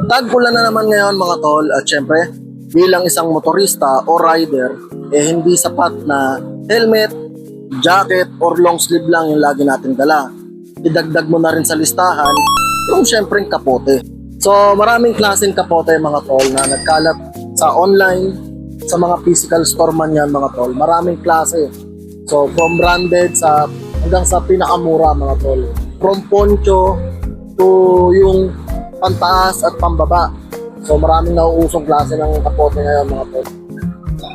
Tag-ulan na naman ngayon mga tol, at syempre bilang isang motorista o rider, hindi sapat na helmet, jacket, or long sleeve lang yung lagi natin dala. Idagdag mo na rin sa listahan yung syempre kapote. So maraming klaseng kapote mga tol na nagkalat sa online, sa mga physical store man yan mga tol. Maraming klase. So from branded hanggang sa pinakamura mga tol. From poncho to yung pantaas at pambaba. So maraming nauusong klase ng kapote ngayon mga tol.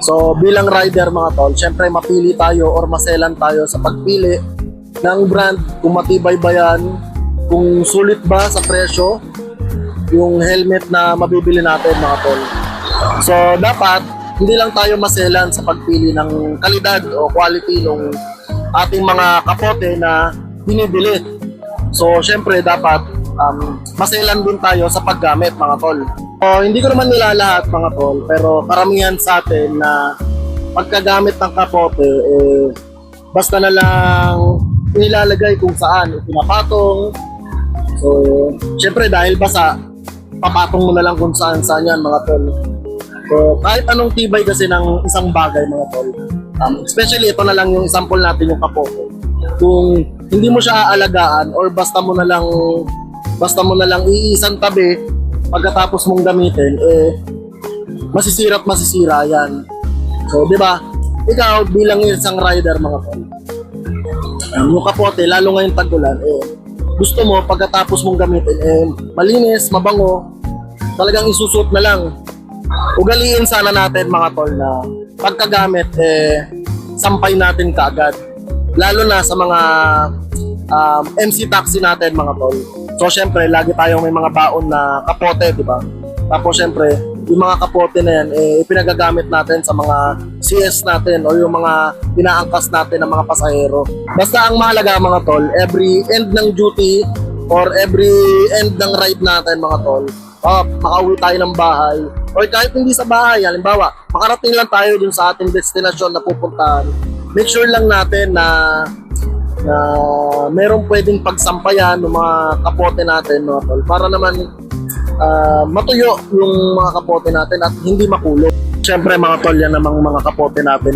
So bilang rider mga tol, syempre mapili tayo or maselan tayo sa pagpili ng brand, kung matibay ba yan, kung sulit ba sa presyo yung helmet na mabibili natin mga tol. So dapat hindi lang tayo maselan sa pagpili ng kalidad o quality ng ating mga kapote na binibili. So syempre dapat maselan din tayo sa paggamit mga tol. Hindi ko naman nilalahat mga tol, pero karamihan sa atin na pagkagamit ng kapote, basta na lang nilalagay kung saan, pinapatong. So, syempre dahil basa, papatong mo na lang kung saan yan mga tol. So, kahit anong tibay kasi ng isang bagay mga tol, especially ito na lang yung example natin yung kapote. Kung hindi mo siya aalagaan or basta mo na lang iisang tabi pagkatapos mong gamitin, masisira at masisira yan. So, di ba? Ikaw bilang isang rider mga tol, yung kapote, lalo ngayong tag-ulan, gusto mo pagkatapos mong gamitin, malinis, mabango, talagang isusuot na lang. Ugaliin sana natin mga tol na pagkagamit, sampay natin kaagad. Lalo na sa mga MC taxi natin mga tol. So syempre, lagi tayong may mga baon na kapote, di ba? Tapos syempre, yung mga kapote na yan, ipinagagamit natin sa mga CS natin o yung mga pinaangkas natin ng mga pasahero. Basta ang mahalaga mga tol, every end ng duty or every end ng ride natin mga tol, makauwi tayo ng bahay. O kahit hindi sa bahay, halimbawa, makarating lang tayo dun sa ating destinasyon na pupuntahan. Make sure lang natin na merong pwedeng pagsampayan ng mga kapote natin mga tol, para naman matuyo yung mga kapote natin at hindi makulog. Siyempre mga tol, yan namang mga kapote natin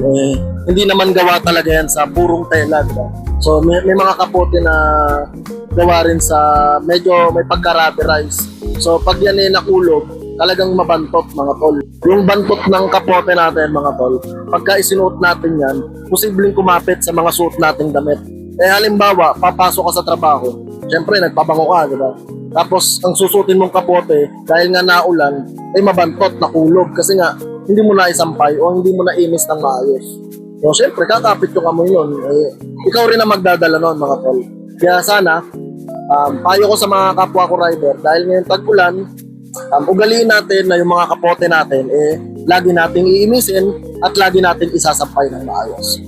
hindi naman gawa talaga yan sa purong tela, diba? So may mga kapote na gawa rin sa medyo may pagka-rubberized. So pag yan nakulog, talagang mabantot mga tol. Yung bantot ng kapote natin mga tol, pagka isinuot natin yan, posibleng kumapit sa mga suot nating damit. Halimbawa, papasok ka sa trabaho, syempre nagpabango ka, diba? Tapos ang susutin mong kapote, dahil nga naulan, mabantot, nakulog kasi nga hindi mo na isampay o hindi mo na imis ng maayos. So syempre kakapit yung amoy nun, ikaw rin ang magdadala nun mga tol. Kaya sana payo ko sa mga kapwa ko rider, dahil ngayon tag-ulan, ugaliin natin na yung mga kapote natin lagi nating iimisin at lagi nating isasampay ng maayos.